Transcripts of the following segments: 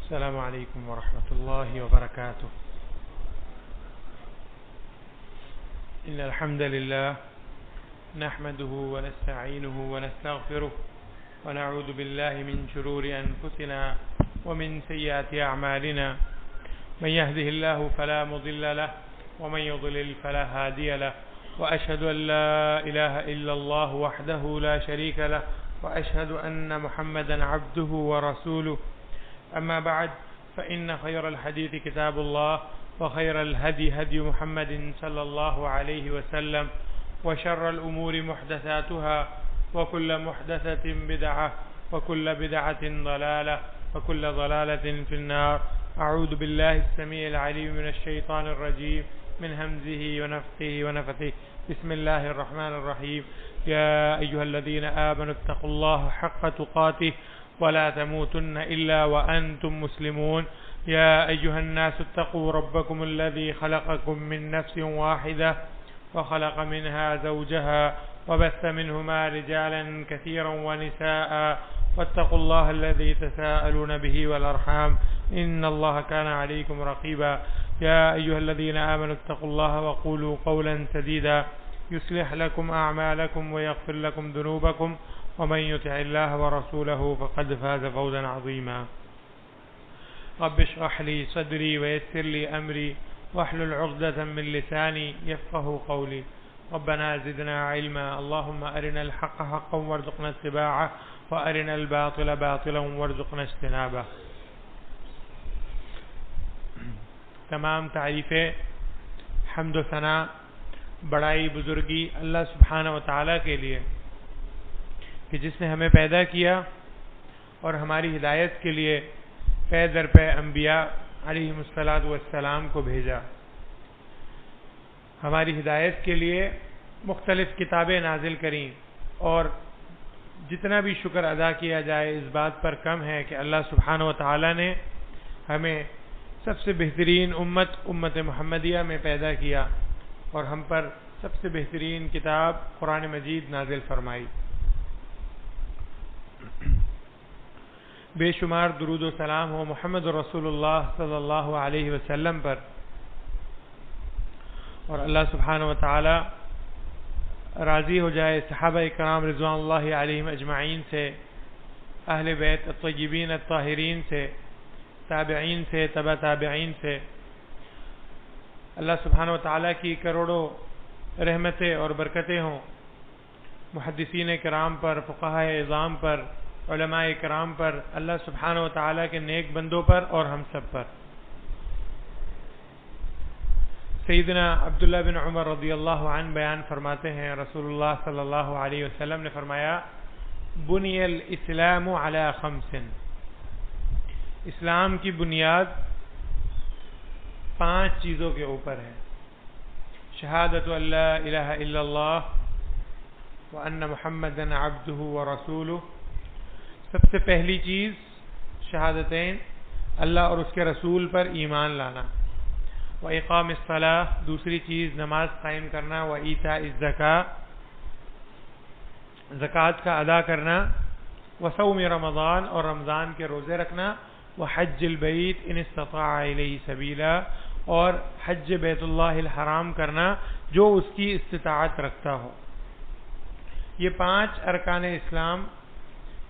السلام عليكم ورحمة الله وبركاته. إن الحمد لله نحمده ونستعينه ونستغفره ونعوذ بالله من شرور أنفسنا ومن سيئات أعمالنا. من يهده الله فلا مضل له ومن يضلل فلا هادي له، وأشهد أن لا إله إلا الله وحده لا شريك له، وأشهد أن محمدا عبده ورسوله. أما بعد، فإن خير الحديث كتاب الله، وخير الهدي هدي محمد صلى الله عليه وسلم، وشر الأمور محدثاتها، وكل محدثة بدعة، وكل بدعة ضلالة، وكل ضلالة في النار. أعوذ بالله السميع العليم من الشيطان الرجيم، من همزه ونفخه ونفثه. بسم الله الرحمن الرحيم. يا أيها الذين آمنوا اتقوا الله حق تقاته ولا تموتن إلا وأنتم مسلمون. يا أيها الناس اتقوا ربكم الذي خلقكم من نفس واحدة وخلق منها زوجها وبث منهما رجالا كثيرا ونساء، واتقوا الله الذي تساءلون به والأرحام، إن الله كان عليكم رقيبا. يا أيها الذين آمنوا اتقوا الله وقولوا قولا سديدا يصلح لكم أعمالكم ويغفر لكم ذنوبكم، ومن يطع الله ورسوله فقد فاز فوزا عظيما. رب اشرح لي صدري ويسر لي أمري واحلل عقدة من لساني يفقه قولي. ربنا زدنا علما. اللهم أرنا الحق حقا وارزقنا اتباعه، وأرنا الباطل باطلا وارزقنا اجتنابه. تمام تعریفیں، حمد و ثنا، بڑائی، بزرگی اللہ سبحانہ و تعالیٰ کے لیے کہ جس نے ہمیں پیدا کیا اور ہماری ہدایت کے لیے پے در پے انبیاء علیہم الصلاۃ والسلام کو بھیجا، ہماری ہدایت کے لیے مختلف کتابیں نازل کریں. اور جتنا بھی شکر ادا کیا جائے اس بات پر کم ہے کہ اللہ سبحانہ و تعالیٰ نے ہمیں سب سے بہترین امت محمدیہ میں پیدا کیا اور ہم پر سب سے بہترین کتاب قرآن مجید نازل فرمائی. بے شمار درود و سلام ہو محمد رسول اللہ صلی اللہ علیہ وسلم پر، اور اللہ سبحانہ و تعالی راضی ہو جائے صحابہ اکرام رضوان اللہ علیہم اجمعین سے، اہل بیت الطیبین الطاہرین سے، تابعین سے، تبع تابعین سے. اللہ سبحانہ و تعالیٰ کی کروڑوں رحمتیں اور برکتیں ہوں محدثین کرام پر، فقہاء اعظام پر، علماء کرام پر، اللہ سبحانہ و تعالیٰ کے نیک بندوں پر اور ہم سب پر. سیدنا عبداللہ بن عمر رضی اللہ عنہ بیان فرماتے ہیں، رسول اللہ صلی اللہ علیہ وسلم نے فرمایا، بنی الاسلام علی خمس، اسلام کی بنیاد 5 چیزوں کے اوپر ہے. شہادت ان لا الہ الا اللہ وان محمدا عبدہ ورسولہ، سب سے پہلی چیز شہادتین، اللہ اور اس کے رسول پر ایمان لانا. واقام الصلاۃ، دوسری چیز نماز قائم کرنا. وایتاء الزکاۃ، زکوٰۃ کا ادا کرنا. وصوم رمضان، اور رمضان کے روزے رکھنا. وحج البیت ان استطاع الیہ سبیلا، اور حج بیت اللہ الحرام کرنا جو اس کی استطاعت رکھتا ہو. یہ 5 ارکان اسلام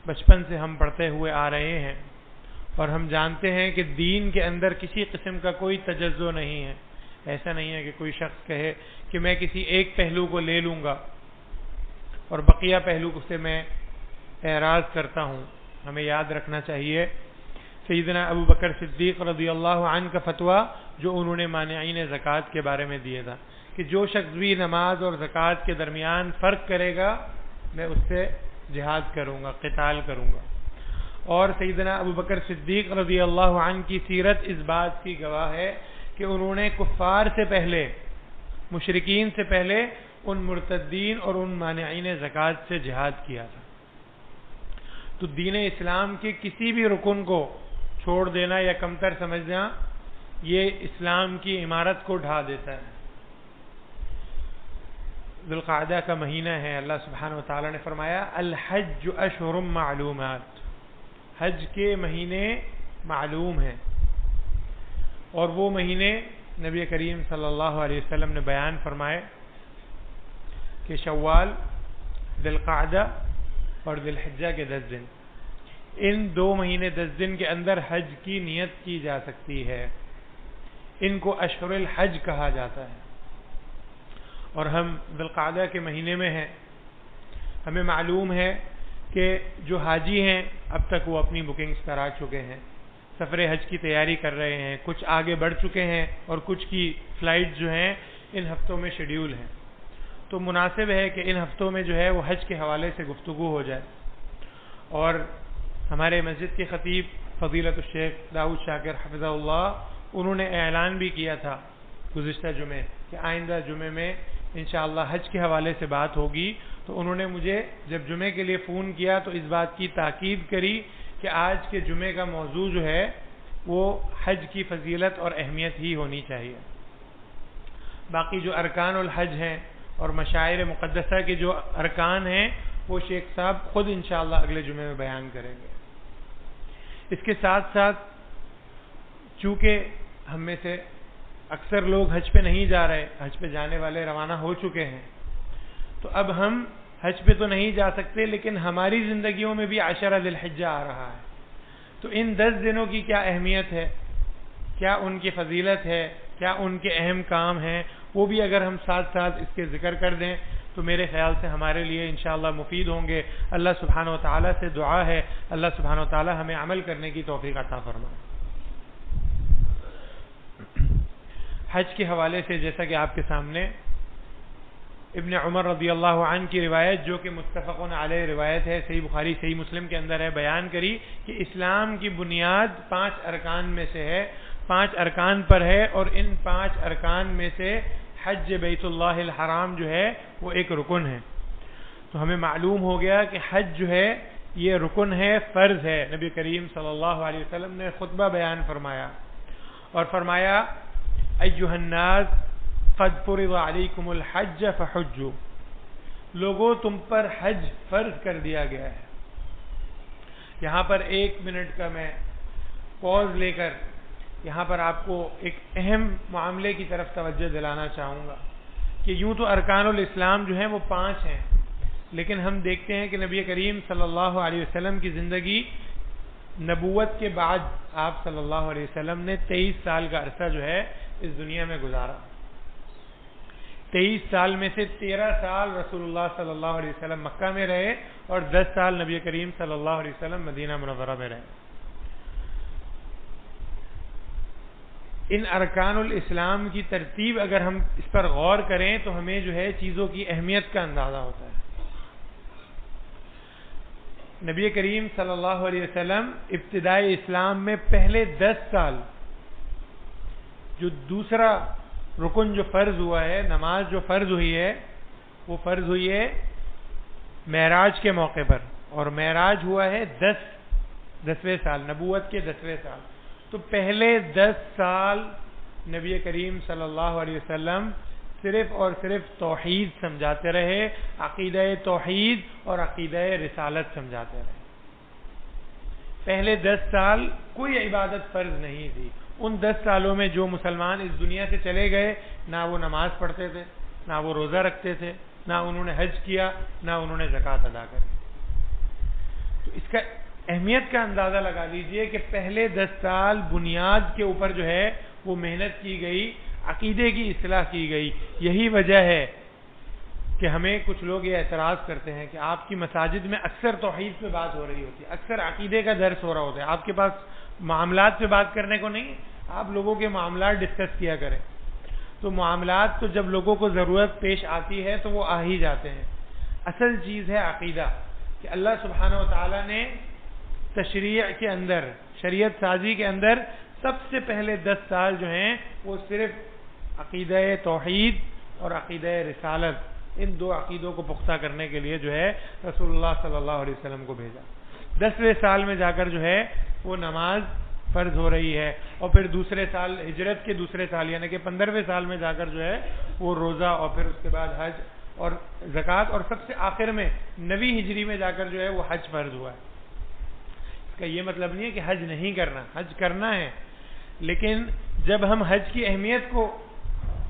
بچپن سے ہم پڑھتے ہوئے آ رہے ہیں، اور ہم جانتے ہیں کہ دین کے اندر کسی قسم کا کوئی تجزو نہیں ہے. ایسا نہیں ہے کہ کوئی شخص کہے کہ میں کسی ایک پہلو کو لے لوں گا اور بقیہ پہلو سے میں اعراض کرتا ہوں. ہمیں یاد رکھنا چاہیے سیدنا ابو بکر صدیق رضی اللہ عنہ کا فتویٰ جو انہوں نے مانعین زکوٰۃ کے بارے میں دیا تھا کہ جو شخص بھی نماز اور زکوٰۃ کے درمیان فرق کرے گا میں اس سے جہاد کروں گا، قتال کروں گا. اور سیدنا ابو بکر صدیق رضی اللہ عنہ کی سیرت اس بات کی گواہ ہے کہ انہوں نے کفار سے پہلے، مشرکین سے پہلے ان مرتدین اور ان مانعین زکوٰۃ سے جہاد کیا تھا. تو دین اسلام کے کسی بھی رکن کو چھوڑ دینا یا کمتر سمجھنا یہ اسلام کی عمارت کو ڈھا دیتا ہے. ذوالقعدہ کا مہینہ ہے، اللہ سبحانہ و تعالی نے فرمایا الحج اشہر معلومات، حج کے مہینے معلوم ہیں، اور وہ مہینے نبی کریم صلی اللہ علیہ وسلم نے بیان فرمائے کہ شوال، ذی القعدہ اور ذی الحجہ کے 10 دن، ان 2 مہینے 10 دن کے اندر حج کی نیت کی جا سکتی ہے. ان کو اشہر الحج کہا جاتا ہے، اور ہم ذی القعدہ کے مہینے میں ہیں. ہمیں معلوم ہے کہ جو حاجی ہیں اب تک وہ اپنی بکنگز کرا چکے ہیں، سفر حج کی تیاری کر رہے ہیں، کچھ آگے بڑھ چکے ہیں اور کچھ کی فلائٹ جو ہیں ان ہفتوں میں شیڈیول ہیں. تو مناسب ہے کہ ان ہفتوں میں جو ہے وہ حج کے حوالے سے گفتگو ہو جائے. اور ہمارے مسجد کے خطیب فضیلت الشیخ داؤد شاکر حفظہ اللہ، انہوں نے اعلان بھی کیا تھا گزشتہ جمعے کہ آئندہ جمعے میں انشاءاللہ حج کے حوالے سے بات ہوگی. تو انہوں نے مجھے جب جمعے کے لیے فون کیا تو اس بات کی تاکید کری کہ آج کے جمعے کا موضوع جو ہے وہ حج کی فضیلت اور اہمیت ہی ہونی چاہیے. باقی جو ارکان الحج ہیں اور مشاعر مقدسہ کے جو ارکان ہیں وہ شیخ صاحب خود انشاءاللہ اگلے جمعے میں بیان کریں گے. اس کے ساتھ ساتھ چونکہ ہم میں سے اکثر لوگ حج پہ نہیں جا رہے، حج پہ جانے والے روانہ ہو چکے ہیں، تو اب ہم حج پہ تو نہیں جا سکتے، لیکن ہماری زندگیوں میں بھی عشرہ ذی الحجہ آ رہا ہے. تو ان 10 دنوں کی کیا اہمیت ہے، کیا ان کی فضیلت ہے، کیا ان کے اہم کام ہیں، وہ بھی اگر ہم ساتھ ساتھ اس کے ذکر کر دیں تو میرے خیال سے ہمارے لیے انشاءاللہ مفید ہوں گے. اللہ سبحانہ و تعالیٰ سے دعا ہے اللہ سبحانہ و تعالیٰ ہمیں عمل کرنے کی توفیق عطا فرمائے. حج کے حوالے سے جیسا کہ آپ کے سامنے ابن عمر رضی اللہ عنہ کی روایت جو کہ متفقن علیہ روایت ہے، صحیح بخاری صحیح مسلم کے اندر ہے، بیان کری کہ اسلام کی بنیاد 5 ارکان میں سے ہے، 5 ارکان پر ہے، اور ان 5 ارکان میں سے حج بیت اللہ الحرام جو ہے وہ ایک رکن ہے. تو ہمیں معلوم ہو گیا کہ حج جو ہے یہ رکن ہے، فرض ہے. نبی کریم صلی اللہ علیہ وسلم نے خطبہ بیان فرمایا اور فرمایا ایھا الناس قد فرض علیکم الحج فحجوا، لوگوں تم پر حج فرض کر دیا گیا ہے. یہاں پر 1 منٹ کا میں پاز لے کر یہاں پر آپ کو ایک اہم معاملے کی طرف توجہ دلانا چاہوں گا کہ یوں تو ارکان الاسلام جو ہیں وہ 5 ہیں، لیکن ہم دیکھتے ہیں کہ نبی کریم صلی اللہ علیہ وسلم کی زندگی نبوت کے بعد آپ صلی اللہ علیہ وسلم نے 23 سال کا عرصہ جو ہے اس دنیا میں گزارا. 23 سال میں سے 13 سال رسول اللہ صلی اللہ علیہ وسلم مکہ میں رہے اور 10 سال نبی کریم صلی اللہ علیہ وسلم مدینہ منورہ میں رہے. ان ارکان الاسلام کی ترتیب اگر ہم اس پر غور کریں تو ہمیں جو ہے چیزوں کی اہمیت کا اندازہ ہوتا ہے. نبی کریم صلی اللہ علیہ وسلم ابتدائی اسلام میں پہلے 10 سال جو دوسرا رکن جو فرض ہوا ہے، نماز جو فرض ہوئی ہے، وہ فرض ہوئی ہے معراج کے موقع پر، اور معراج ہوا ہے 10ویں سال، نبوت کے 10ویں سال. تو پہلے 10 سال نبی کریم صلی اللہ علیہ وسلم صرف اور صرف توحید سمجھاتے رہے، عقیدہ توحید اور عقیدہ رسالت سمجھاتے رہے. پہلے 10 سال کوئی عبادت فرض نہیں تھی. ان 10 سالوں میں جو مسلمان اس دنیا سے چلے گئے، نہ وہ نماز پڑھتے تھے، نہ وہ روزہ رکھتے تھے، نہ انہوں نے حج کیا، نہ انہوں نے زکوٰۃ ادا کری. تو اس کا اہمیت کا اندازہ لگا لیجئے کہ پہلے 10 سال بنیاد کے اوپر جو ہے وہ محنت کی گئی، عقیدے کی اصلاح کی گئی. یہی وجہ ہے کہ ہمیں کچھ لوگ یہ اعتراض کرتے ہیں کہ آپ کی مساجد میں اکثر توحید پہ بات ہو رہی ہوتی ہے، اکثر عقیدے کا درس ہو رہا ہوتا ہے، آپ کے پاس معاملات پہ بات کرنے کو نہیں، آپ لوگوں کے معاملات ڈسکس کیا کریں. تو معاملات تو جب لوگوں کو ضرورت پیش آتی ہے تو وہ آ ہی جاتے ہیں. اصل چیز ہے عقیدہ، کہ اللہ سبحانہ و تعالیٰ نے تشریع کے اندر، شریعت سازی کے اندر سب سے پہلے 10 سال جو ہیں وہ صرف عقیدہ توحید اور عقیدہ رسالت، ان 2 عقیدوں کو پختہ کرنے کے لیے جو ہے رسول اللہ صلی اللہ علیہ وسلم کو بھیجا. 10ویں سال میں جا کر جو ہے وہ نماز فرض ہو رہی ہے، اور پھر دوسرے سال، ہجرت کے دوسرے سال یعنی کہ 15ویں سال میں جا کر جو ہے وہ روزہ، اور پھر اس کے بعد حج اور زکوٰۃ، اور سب سے آخر میں 9ویں ہجری میں جا کر جو ہے وہ حج فرض ہوا ہے. اس کا یہ مطلب نہیں ہے کہ حج نہیں کرنا، حج کرنا ہے، لیکن جب ہم حج کی اہمیت کو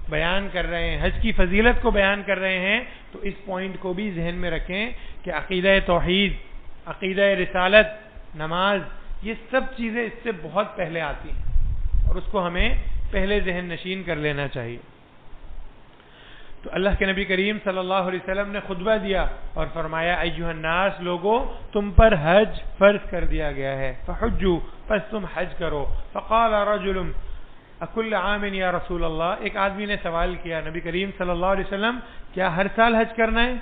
بیان کر رہے ہیں، حج کی فضیلت کو بیان کر رہے ہیں، تو اس پوائنٹ کو بھی ذہن میں رکھیں کہ عقیدہ توحید، عقیدہ رسالت، نماز، یہ سب چیزیں اس سے بہت پہلے آتی ہیں اور اس کو ہمیں پہلے ذہن نشین کر لینا چاہیے۔ تو اللہ کے نبی کریم صلی اللہ علیہ وسلم نے خطبہ دیا اور فرمایا ایھا الناس، لوگوں تم پر حج فرض کر دیا گیا ہے، فحجوا، پس تم حج کرو۔ فقال رجل اکل عام یا رسول اللہ، ایک آدمی نے سوال کیا نبی کریم صلی اللہ علیہ وسلم کیا ہر سال حج کرنا ہے؟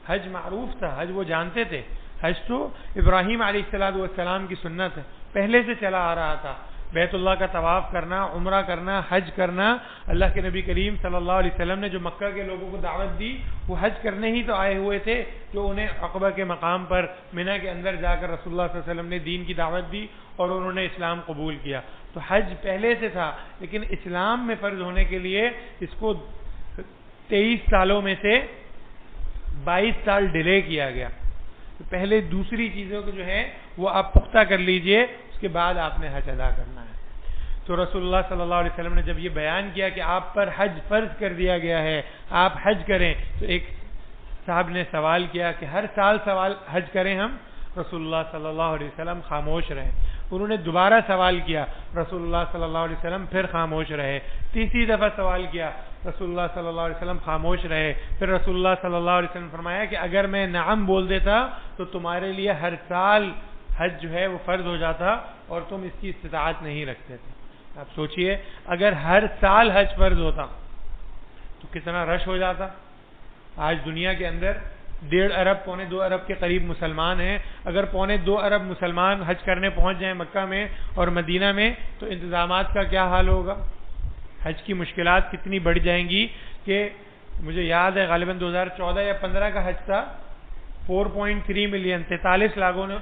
حج معروف تھا، حج وہ جانتے تھے، حج تو ابراہیم علیہ السلام کی سنت ہے، پہلے سے چلا آ رہا تھا، بیت اللہ کا طواف کرنا، عمرہ کرنا، حج کرنا۔ اللہ کے نبی کریم صلی اللہ علیہ وسلم نے جو مکہ کے لوگوں کو دعوت دی وہ حج کرنے ہی تو آئے ہوئے تھے، جو انہیں عقبہ کے مقام پر منی کے اندر جا کر رسول اللہ صلی اللہ علیہ وسلم نے دین کی دعوت دی اور انہوں نے اسلام قبول کیا۔ تو حج پہلے سے تھا، لیکن اسلام میں فرض ہونے کے لیے اس کو 23 سالوں میں سے 22 سال ڈیلے کیا گیا۔ تو پہلے دوسری چیزوں کو جو ہے وہ آپ پختہ کر لیجئے، اس کے بعد آپ نے حج ادا کرنا ہے۔ تو رسول اللہ صلی اللہ علیہ وسلم نے جب یہ بیان کیا کہ آپ پر حج فرض کر دیا گیا ہے، آپ حج کریں، تو ایک صاحب نے سوال کیا کہ ہر سال حج کریں ہم؟ رسول اللہ صلی اللہ علیہ وسلم خاموش رہے۔ انہوں نے دوبارہ سوال کیا، رسول اللہ صلی اللہ علیہ وسلم پھر خاموش رہے۔ تیسری دفعہ سوال کیا، رسول اللہ صلی اللہ علیہ وسلم خاموش رہے۔ پھر رسول اللہ صلی اللہ علیہ وسلم فرمایا کہ اگر میں نعم بول دیتا تو تمہارے لیے ہر سال حج جو ہے وہ فرض ہو جاتا اور تم اس کی استطاعت نہیں رکھتے تھے۔ آپ سوچئے اگر ہر سال حج فرض ہوتا تو کتنا رش ہو جاتا۔ آج دنیا کے اندر 1.5 ارب پونے 2 ارب کے قریب مسلمان ہیں، اگر پونے 2 ارب مسلمان حج کرنے پہنچ جائیں مکہ میں اور مدینہ میں تو انتظامات کا کیا حال ہوگا؟ حج کی مشکلات کتنی بڑھ جائیں گی کہ مجھے یاد ہے غالباً 2014 یا 15 کا حج تھا، 4.3 ملین 43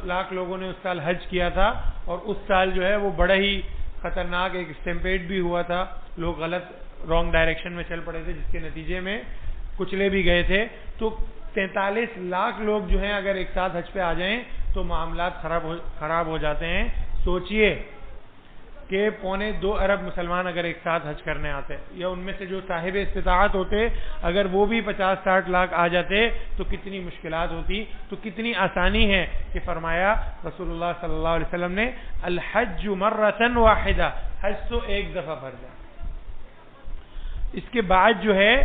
لاکھ لوگوں نے اس سال حج کیا تھا، اور اس سال جو ہے وہ بڑا ہی خطرناک ایک اسٹیمپیڈ بھی ہوا تھا، لوگ رانگ ڈائریکشن میں چل پڑے تھے جس کے نتیجے میں کچلے بھی گئے تھے۔ تو 43 لاکھ لوگ جو ہیں اگر ایک ساتھ حج پہ آ جائیں تو معاملات خراب ہو جاتے ہیں۔ سوچئے کہ پونے 2 ارب مسلمان اگر ایک ساتھ حج کرنے آتے یا ان میں سے جو صاحب استطاعت ہوتے اگر وہ بھی 50-60 لاکھ آ جاتے تو کتنی مشکلات ہوتی، تو کتنی آسانی ہے کہ فرمایا رسول اللہ صلی اللہ علیہ وسلم نے الحج مرۃ واحدہ، حج تو ایک دفعہ فرض ہے، اس کے بعد جو ہے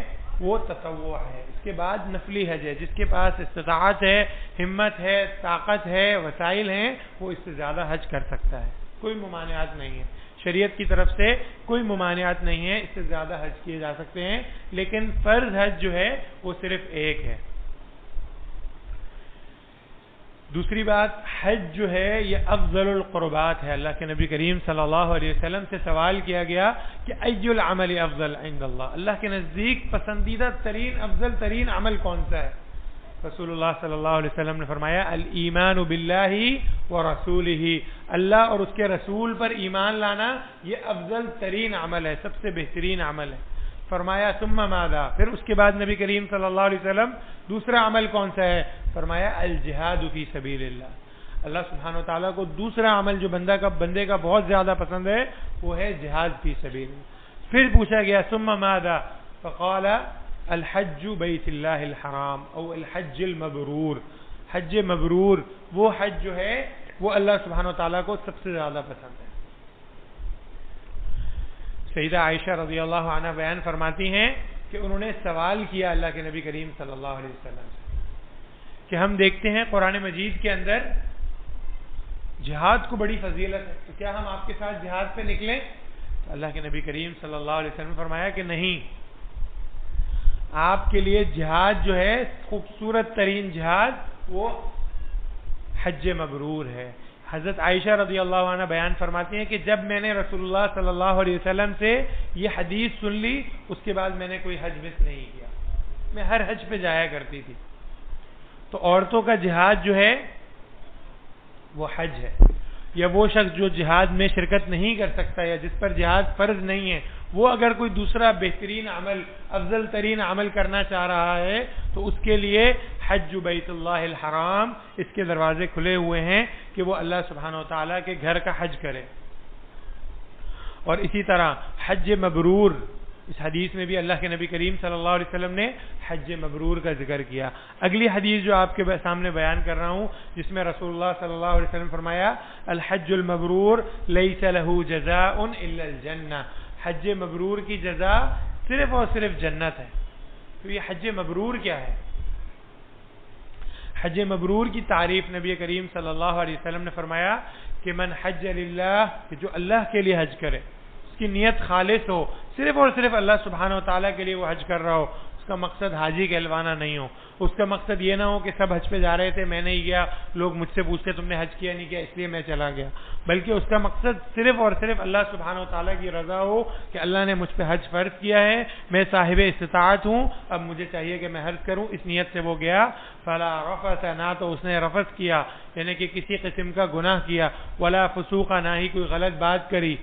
وہ تطوع ہے، اس کے بعد نفلی حج ہے۔ جس کے پاس استطاعت ہے، ہمت ہے، طاقت ہے، وسائل ہیں، وہ اس سے زیادہ حج کر سکتا ہے، کوئی ممانعات نہیں ہے، شریعت کی طرف سے کوئی ممانعات نہیں ہے، اس سے زیادہ حج کیے جا سکتے ہیں، لیکن فرض حج جو ہے وہ صرف ایک ہے۔ دوسری بات، حج جو ہے یہ افضل القربات ہے۔ اللہ کے نبی کریم صلی اللہ علیہ وسلم سے سوال کیا گیا کہ ای العمل افضل عند اللہ، اللہ کے نزدیک پسندیدہ ترین افضل ترین عمل کون سا ہے؟ رسول اللہ صلی اللہ علیہ وسلم نے فرمایا الایمان باللہ ورسولہ، اللہ اور اس کے رسول پر ایمان لانا یہ افضل ترین عمل ہے، سب سے بہترین عمل ہے۔ فرمایا ثم ماذا، پھر اس کے بعد نبی کریم صلی اللہ علیہ وسلم دوسرا عمل کون سا ہے؟ فرمایا الجہاد فی سبیل اللہ، اللہ سبحانہ وتعالیٰ کو دوسرا عمل جو بندے کا بہت زیادہ پسند ہے وہ ہے جہاد فی سبیل اللہ۔ پھر پوچھا گیا ثم ماذا، فقال الحج بیت اللہ الحرام او الحج المبرور، حج مبرور وہ حج جو ہے وہ اللہ سبحانہ وتعالیٰ کو سب سے زیادہ پسند ہے۔ سیدہ عائشہ رضی اللہ عنہ بیان فرماتی ہیں کہ انہوں نے سوال کیا اللہ کے نبی کریم صلی اللہ علیہ وسلم سے کہ ہم دیکھتے ہیں قرآن مجید کے اندر جہاد کو بڑی فضیلت ہے، تو کیا ہم آپ کے ساتھ جہاد پہ نکلیں؟ تو اللہ کے نبی کریم صلی اللہ علیہ وسلم نے فرمایا کہ نہیں، آپ کے لیے جہاد جو ہے خوبصورت ترین جہاد وہ حج مبرور ہے۔ حضرت عائشہ رضی اللہ عنہ بیان فرماتی ہیں کہ جب میں نے رسول اللہ صلی اللہ علیہ وسلم سے یہ حدیث سن لی اس کے بعد میں نے کوئی حج مس نہیں کیا، میں ہر حج پہ جایا کرتی تھی۔ تو عورتوں کا جہاد جو ہے وہ حج ہے، یا وہ شخص جو جہاد میں شرکت نہیں کر سکتا یا جس پر جہاد فرض نہیں ہے وہ اگر کوئی دوسرا بہترین عمل افضل ترین عمل کرنا چاہ رہا ہے تو اس کے لیے حج بیت اللہ الحرام، اس کے دروازے کھلے ہوئے ہیں کہ وہ اللہ سبحانہ و تعالیٰ کے گھر کا حج کرے۔ اور اسی طرح حج مبرور، اس حدیث میں بھی اللہ کے نبی کریم صلی اللہ علیہ وسلم نے حج مبرور کا ذکر کیا۔ اگلی حدیث جو آپ کے سامنے بیان کر رہا ہوں، جس میں رسول اللہ صلی اللہ علیہ وسلم فرمایا الحج المبرور لیس له جزاء الا الجنہ، حج مبرور کی جزا صرف اور صرف جنت ہے۔ تو یہ حج مبرور کیا ہے؟ حج مبرور کی تعریف نبی کریم صلی اللہ علیہ وسلم نے فرمایا کہ من حج للہ، کہ جو اللہ کے لیے حج کرے، اس کی نیت خالص ہو، صرف اور صرف اللہ سبحانہ و تعالیٰ کے لیے وہ حج کر رہا ہو، اس کا مقصد حاجی کہلوانا نہیں ہو، اس کا مقصد یہ نہ ہو کہ سب حج پہ جا رہے تھے میں نہیں گیا، لوگ مجھ سے پوچھتے تم نے حج کیا نہیں کیا اس لیے میں چلا گیا، بلکہ اس کا مقصد صرف اور صرف اللہ سبحانہ و تعالیٰ کی رضا ہو کہ اللہ نے مجھ پہ حج فرض کیا ہے، میں صاحب استطاعت ہوں، اب مجھے چاہیے کہ میں حج کروں، اس نیت سے وہ گیا۔ فلا رفث، نہ تو اس نے رفث کیا یعنی کہ کسی قسم کا گناہ کیا، ولا فسوق، نہ ہی کوئی غلط بات کری،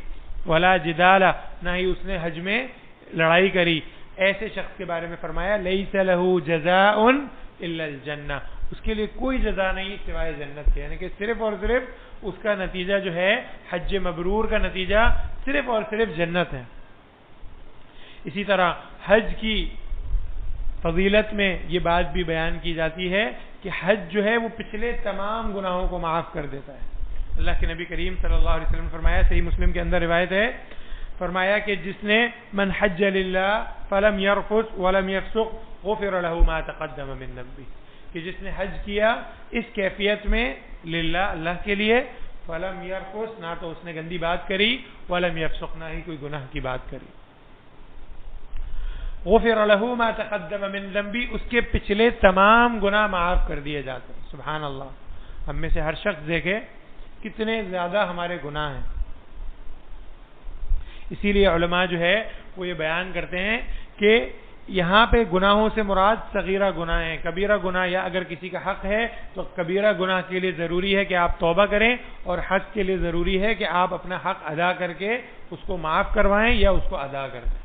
ولا جدال، نہ ہی اس نے حج میں لڑائی کری، ایسے شخص کے بارے میں فرمایا لیس له جزاء الا الجنہ، اس کے لیے کوئی جزا نہیں سوائے جنت کے، یعنی کہ صرف اور صرف اس کا نتیجہ جو ہے حج مبرور کا نتیجہ صرف اور صرف جنت ہے۔ اسی طرح حج کی فضیلت میں یہ بات بھی بیان کی جاتی ہے کہ حج جو ہے وہ پچھلے تمام گناہوں کو معاف کر دیتا ہے۔ اللہ کے نبی کریم صلی اللہ علیہ وسلم نے فرمایا، صحیح مسلم کے اندر روایت ہے، فرمایا کہ جس نے من حج للہ فلم یرفث ولم یفسق غفر له ما تقدم من ذنبه، کہ جس نے حج کیا اس کیفیت میں للہ، اللہ کے لیے، فلم یرفث، نہ تو اس نے گندی بات کری، ولم یفسق، نہ ہی کوئی گناہ کی بات کری، غفر له ما تقدم من ذنبه، اس کے پچھلے تمام گناہ معاف کر دیے جاتے ہیں۔ سبحان اللہ، ہم میں سے ہر شخص دیکھے کتنے زیادہ ہمارے گناہ ہیں۔ اسی لیے علماء جو ہے وہ یہ بیان کرتے ہیں کہ یہاں پہ گناہوں سے مراد صغیرہ گناہ ہیں، کبیرہ گناہ یا اگر کسی کا حق ہے تو کبیرہ گناہ کے لیے ضروری ہے کہ آپ توبہ کریں، اور حق کے لیے ضروری ہے کہ آپ اپنا حق ادا کر کے اس کو معاف کروائیں یا اس کو ادا کر دیں۔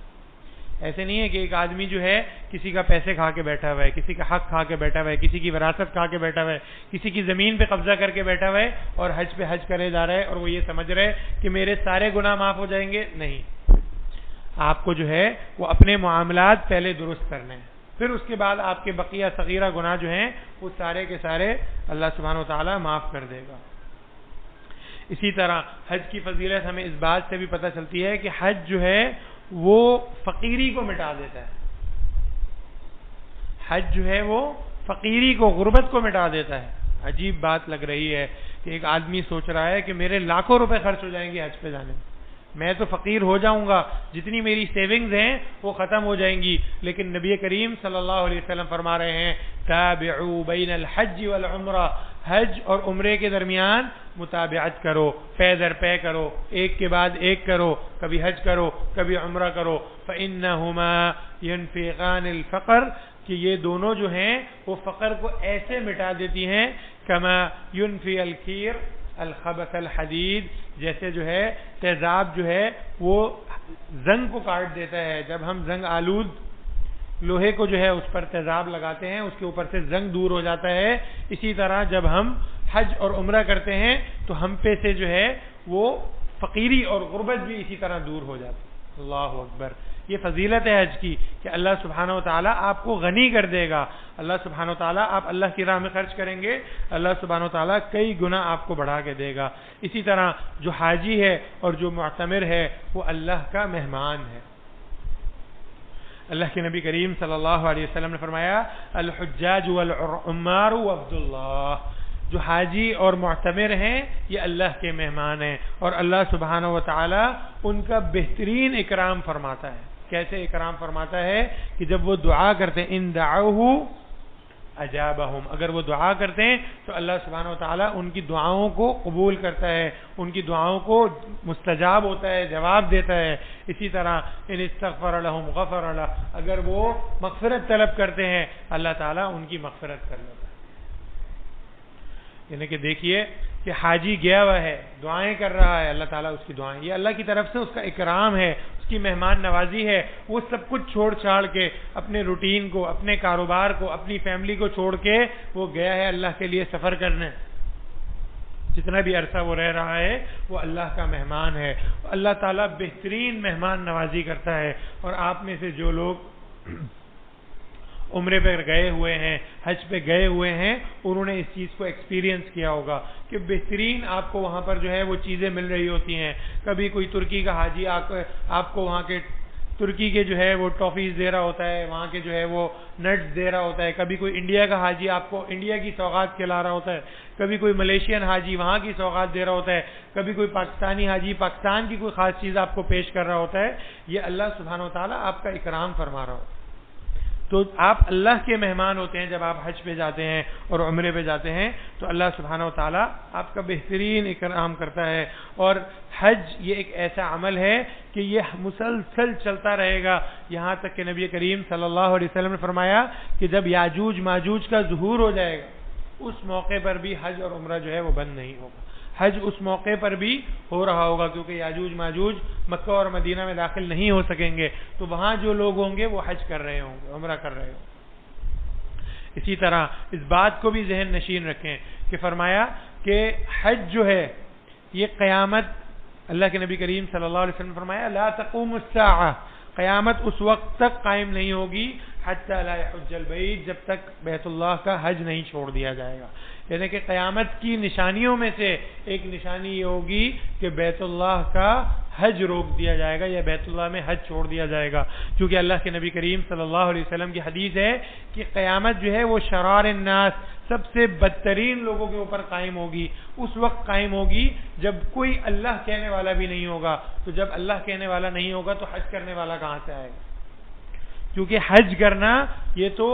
ایسے نہیں ہے کہ ایک آدمی جو ہے کسی کا پیسے کھا کے بیٹھا ہوا ہے، کسی کا حق کھا کے بیٹھا ہوا ہے، کسی کی وراثت کھا کے بیٹھا ہوا ہے، کسی کی زمین پہ قبضہ کر کے بیٹھا ہوا ہے اور حج پہ حج کرے جا رہا ہے اور وہ یہ سمجھ رہے کہ میرے سارے گناہ معاف ہو جائیں گے۔ نہیں، آپ کو جو ہے وہ اپنے معاملات پہلے درست کرنے ہیں، پھر اس کے بعد آپ کے بقیہ صغیرہ گناہ جو ہیں وہ سارے کے سارے اللہ سبحانہ و تعالیٰ معاف کر دے گا۔ اسی طرح حج کی فضیلت ہمیں اس بات سے بھی پتہ چلتی ہے کہ حج جو ہے وہ فقیری کو مٹا دیتا ہے، حج جو ہے وہ فقیری کو، غربت کو مٹا دیتا ہے۔ عجیب بات لگ رہی ہے کہ ایک آدمی سوچ رہا ہے کہ میرے لاکھوں روپے خرچ ہو جائیں گے حج پہ جانے میں تو فقیر ہو جاؤں گا، جتنی میری سیونگز ہیں وہ ختم ہو جائیں گی، لیکن نبی کریم صلی اللہ علیہ وسلم فرما رہے ہیں تابعوا بین الحج والعمرہ، حج اور عمرے کے درمیان متابعت کرو، پے در پے کرو، ایک کے بعد ایک کرو، کبھی حج کرو کبھی عمرہ کرو، فإنہما ينفقان الفقر، کہ یہ دونوں جو ہیں وہ فقر کو ایسے مٹا دیتی ہیں کما ينفی الکیر الخبث الحدید، جیسے جو ہے تیزاب جو ہے وہ زنگ کو کاٹ دیتا ہے، جب ہم زنگ آلود لوہے کو جو ہے اس پر تیزاب لگاتے ہیں اس کے اوپر سے زنگ دور ہو جاتا ہے، اسی طرح جب ہم حج اور عمرہ کرتے ہیں تو ہم پہ سے جو ہے وہ فقیری اور غربت بھی اسی طرح دور ہو جاتی ہے۔ اللہ اکبر، یہ فضیلت ہے حج کی کہ اللہ سبحانہ و تعالیٰ آپ کو غنی کر دے گا، اللہ سبحانہ و تعالیٰ آپ اللہ کی راہ میں خرچ کریں گے، اللہ سبحانہ و تعالیٰ کئی گنا آپ کو بڑھا کے دے گا۔ اسی طرح جو حاجی ہے اور جو معتمر ہے وہ اللہ کا مہمان ہے۔ اللہ کے نبی کریم صلی اللہ علیہ وسلم نے فرمایا الحجاج والعمار وفد اللہ، جو حاجی اور معتمر ہیں یہ اللہ کے مہمان ہیں، اور اللہ سبحانہ و تعالی ان کا بہترین اکرام فرماتا ہے۔ کیسے اکرام فرماتا ہے کہ جب وہ دعا کرتے ہیں ان دعوہ اجابہم، اگر وہ دعا کرتے ہیں تو اللہ سبحانہ و تعالیٰ ان کی دعاؤں کو قبول کرتا ہے، ان کی دعاؤں کو مستجاب ہوتا ہے، جواب دیتا ہے۔ اسی طرح ان استغفر لہم غفر لہ، اگر وہ مغفرت طلب کرتے ہیں اللہ تعالیٰ ان کی مغفرت کر لیتا ہے۔ یعنی کہ دیکھیے کہ حاجی گیا ہوا ہے، دعائیں کر رہا ہے، اللہ تعالیٰ اس کی دعائیں، یہ اللہ کی طرف سے اس کا اکرام ہے، اس کی مہمان نوازی ہے. وہ سب کچھ چھوڑ چھاڑ کے اپنے روٹین کو، اپنے کاروبار کو، اپنی فیملی کو چھوڑ کے وہ گیا ہے اللہ کے لیے سفر کرنے. جتنا بھی عرصہ وہ رہ رہا ہے وہ اللہ کا مہمان ہے. اللہ تعالیٰ بہترین مہمان نوازی کرتا ہے. اور آپ میں سے جو لوگ عمرے پہ گئے ہوئے ہیں، حج پہ گئے ہوئے ہیں، انہوں نے اس چیز کو ایکسپیرینس کیا ہوگا کہ بہترین آپ کو وہاں پر جو ہے وہ چیزیں مل رہی ہوتی ہیں. کبھی کوئی ترکی کا حاجی آپ کو وہاں کے ترکی کے جو ہے وہ ٹافیز دے رہا ہوتا ہے، وہاں کے جو ہے وہ نٹس دے رہا ہوتا ہے. کبھی کوئی انڈیا کا حاجی آپ کو انڈیا کی سوغات کھلا رہا ہوتا ہے. کبھی کوئی ملیشین حاجی وہاں کی سوغات دے رہا ہوتا ہے. کبھی کوئی پاکستانی حاجی پاکستان کی کوئی خاص چیز آپ کو پیش کر رہا ہوتا ہے. یہ اللہ سبحانہ و تعالیٰ آپ کا اکرام فرما رہا ہوتا ہے. تو آپ اللہ کے مہمان ہوتے ہیں جب آپ حج پہ جاتے ہیں اور عمرے پہ جاتے ہیں، تو اللہ سبحانہ و تعالیٰ آپ کا بہترین اکرام کرتا ہے. اور حج یہ ایک ایسا عمل ہے کہ یہ مسلسل چلتا رہے گا یہاں تک کہ نبی کریم صلی اللہ علیہ وسلم نے فرمایا کہ جب یاجوج ماجوج کا ظہور ہو جائے گا اس موقع پر بھی حج اور عمرہ جو ہے وہ بند نہیں ہوگا. حج اس موقع پر بھی ہو رہا ہوگا کیونکہ یاجوج ماجوج مکہ اور مدینہ میں داخل نہیں ہو سکیں گے، تو وہاں جو لوگ ہوں گے وہ حج کر رہے ہوں گے، عمرہ کر رہے ہوں گے. اسی طرح اس بات کو بھی ذہن نشین رکھیں کہ فرمایا کہ حج جو ہے یہ قیامت، اللہ کے نبی کریم صلی اللہ علیہ وسلم نے فرمایا لا تقوم الساعہ، قیامت اس وقت تک قائم نہیں ہوگی حتی لا یحج البیت، جب تک بیت اللہ کا حج نہیں چھوڑ دیا جائے گا. یعنی کہ قیامت کی نشانیوں میں سے ایک نشانی یہ ہوگی کہ بیت اللہ کا حج روک دیا جائے گا یا بیت اللہ میں حج چھوڑ دیا جائے گا. کیونکہ اللہ کے نبی کریم صلی اللہ علیہ وسلم کی حدیث ہے کہ قیامت جو ہے وہ شرار الناس، سب سے بدترین لوگوں کے اوپر قائم ہوگی. اس وقت قائم ہوگی جب کوئی اللہ کہنے والا بھی نہیں ہوگا. تو جب اللہ کہنے والا نہیں ہوگا تو حج کرنے والا کہاں سے آئے گا؟ کیونکہ حج کرنا یہ تو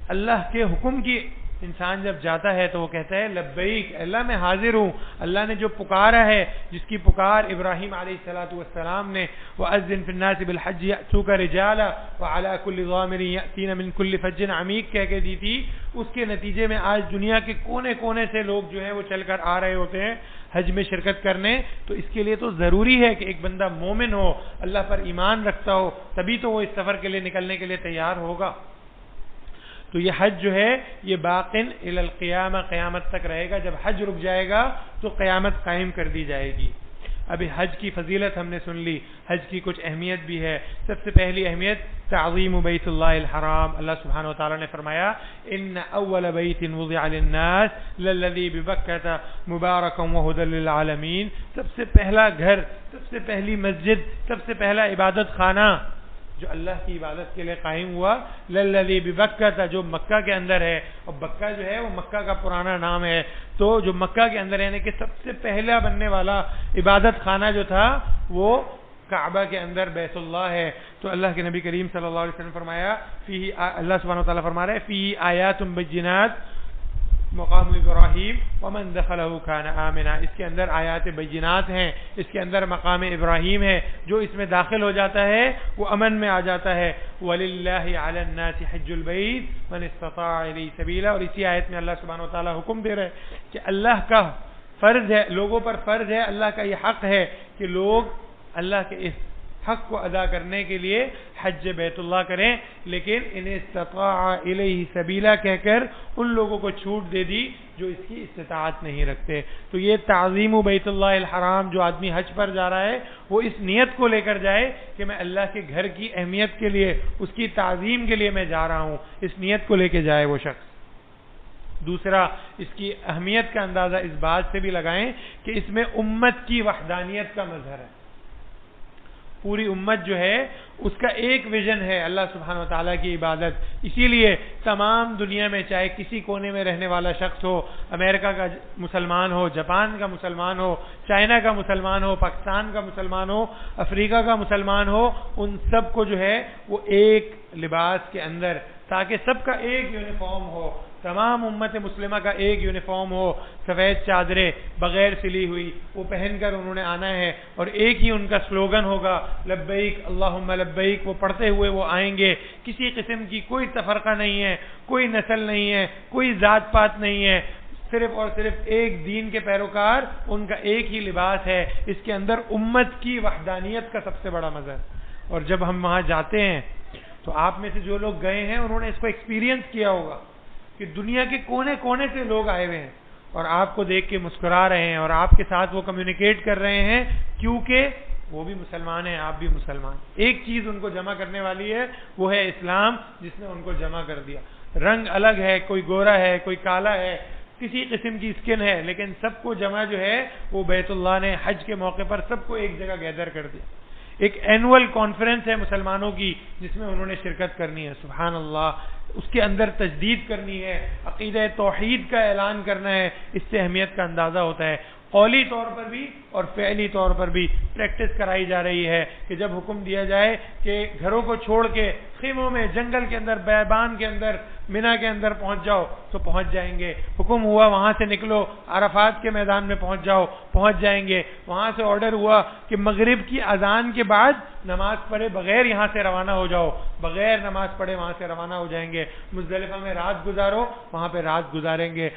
اللہ کے حکم کی، انسان جب جاتا ہے تو وہ کہتا ہے لبیک، اللہ میں حاضر ہوں. اللہ نے جو پکارا ہے، جس کی پکار ابراہیم علیہ الصلوۃ والسلام نے وَأَذِّن فِي النَّاسِ بِالْحَجِّ يَأْتُوكَ رِجَالًا وَعَلَىٰ كُلِّ ضَامِرٍ يَأْتِينَ مِنْ كُلِّ فَجٍّ عَمِيقٍ کہہ کے دی تھی، اس کے نتیجے میں آج دنیا کے کونے کونے سے لوگ جو ہے وہ چل کر آ رہے ہوتے ہیں حج میں شرکت کرنے. تو اس کے لیے تو ضروری ہے کہ ایک بندہ مومن ہو، اللہ پر ایمان رکھتا ہو، تبھی تو وہ اس سفر کے لیے نکلنے کے لیے تیار ہوگا. تو یہ حج جو ہے یہ باقٍ الی القیامہ، قیامت تک رہے گا. جب حج رک جائے گا تو قیامت قائم کر دی جائے گی. ابھی حج کی فضیلت ہم نے سن لی، حج کی کچھ اہمیت بھی ہے. سب سے پہلی اہمیت تعظیم بیت اللہ الحرام. اللہ سبحانہ و تعالیٰ نے فرمایا ان اول بیت وضع للناس للذی ببکۃ مبارکا وہدی للعالمین. سب سے پہلا گھر، سب سے پہلی مسجد، سب سے پہلا عبادت خانہ جو اللہ کی عبادت کے لیے قائم ہوا للذی ببکہ، جو مکہ کے اندر ہے. اور بکہ جو ہے وہ مکہ کا پرانا نام ہے. تو جو مکہ کے اندر یعنی کہ سب سے پہلا بننے والا عبادت خانہ جو تھا وہ کعبہ کے اندر بیت اللہ ہے. تو اللہ کے نبی کریم صلی اللہ علیہ وسلم فرمایا فی، اللہ سبحانہ وتعالی فرما رہے فی آیات بینات مقام ابراہیم ومن دخلہ کان آمنا. اس کے اندر آیات بینات ہیں، اس کے اندر مقام ابراہیم ہے، جو اس میں داخل ہو جاتا ہے وہ امن میں آ جاتا ہے. وَلِلَّهِ عَلَى النَّاسِ حِجُّ الْبَيْتِ مَنِ اسْتَطَاعَ إِلَيْهِ سَبِيلًا. اور اسی آیت میں اللہ سبحانہ وتعالی حکم دے رہے ہیں کہ اللہ کا فرض ہے، لوگوں پر فرض ہے، اللہ کا یہ حق ہے کہ لوگ اللہ کے اس حق کو ادا کرنے کے لیے حج بیت اللہ کریں. لیکن ان استطاع الیہ سبیلا کہہ کر ان لوگوں کو چھوٹ دے دی جو اس کی استطاعت نہیں رکھتے. تو یہ تعظیم بیت اللہ الحرام، جو آدمی حج پر جا رہا ہے وہ اس نیت کو لے کر جائے کہ میں اللہ کے گھر کی اہمیت کے لیے، اس کی تعظیم کے لیے میں جا رہا ہوں، اس نیت کو لے کے جائے وہ شخص. دوسرا، اس کی اہمیت کا اندازہ اس بات سے بھی لگائیں کہ اس میں امت کی وحدانیت کا مظہر ہے. پوری امت جو ہے اس کا ایک ویژن ہے اللہ سبحانہ وتعالیٰ کی عبادت. اسی لیے تمام دنیا میں چاہے کسی کونے میں رہنے والا شخص ہو، امریکہ کا مسلمان ہو، جاپان کا مسلمان ہو، چائنا کا مسلمان ہو، پاکستان کا مسلمان ہو، افریقہ کا مسلمان ہو، ان سب کو جو ہے وہ ایک لباس کے اندر، تاکہ سب کا ایک یونیفارم ہو، تمام امت مسلمہ کا ایک یونیفارم ہو، سفید چادریں بغیر سلی ہوئی وہ پہن کر انہوں نے آنا ہے. اور ایک ہی ان کا سلوگن ہوگا لبیک اللہم لبیک. وہ پڑھتے ہوئے وہ آئیں گے. کسی قسم کی کوئی تفرقہ نہیں ہے، کوئی نسل نہیں ہے، کوئی ذات پات نہیں ہے. صرف اور صرف ایک دین کے پیروکار، ان کا ایک ہی لباس ہے، اس کے اندر امت کی وحدانیت کا سب سے بڑا مظہر۔ اور جب ہم وہاں جاتے ہیں تو آپ میں سے جو لوگ گئے ہیں انہوں نے اس کو ایکسپیرینس کیا ہوگا کہ دنیا کے کونے کونے سے لوگ آئے ہوئے ہیں اور آپ کو دیکھ کے مسکرا رہے ہیں اور آپ کے ساتھ وہ کمیونیکیٹ کر رہے ہیں، کیونکہ وہ بھی مسلمان ہیں، آپ بھی مسلمان۔ ایک چیز ان کو جمع کرنے والی ہے، وہ ہے اسلام، جس نے ان کو جمع کر دیا۔ رنگ الگ ہے، کوئی گورا ہے، کوئی کالا ہے، کسی قسم کی اسکن ہے، لیکن سب کو جمع جو ہے وہ بیت اللہ نے حج کے موقع پر سب کو ایک جگہ گیدر کر دیا۔ ایک اینول کانفرنس ہے مسلمانوں کی جس میں انہوں نے شرکت کرنی ہے، سبحان اللہ، اس کے اندر تجدید کرنی ہے، عقیدہ توحید کا اعلان کرنا ہے۔ اس سے اہمیت کا اندازہ ہوتا ہے۔ قولی طور پر بھی اور فعلی طور پر بھی پریکٹس کرائی جا رہی ہے کہ جب حکم دیا جائے کہ گھروں کو چھوڑ کے خیموں میں، جنگل کے اندر، بیابان کے اندر، مینا کے اندر پہنچ جاؤ تو پہنچ جائیں گے۔ حکم ہوا وہاں سے نکلو، عرفات کے میدان میں پہنچ جاؤ، پہنچ جائیں گے۔ وہاں سے آرڈر ہوا کہ مغرب کی اذان کے بعد نماز پڑھے بغیر یہاں سے روانہ ہو جاؤ، بغیر نماز پڑھے وہاں سے روانہ ہو جائیں گے۔ مزدلفہ میں رات گزارو، وہاں پہ رات گزاریں گے۔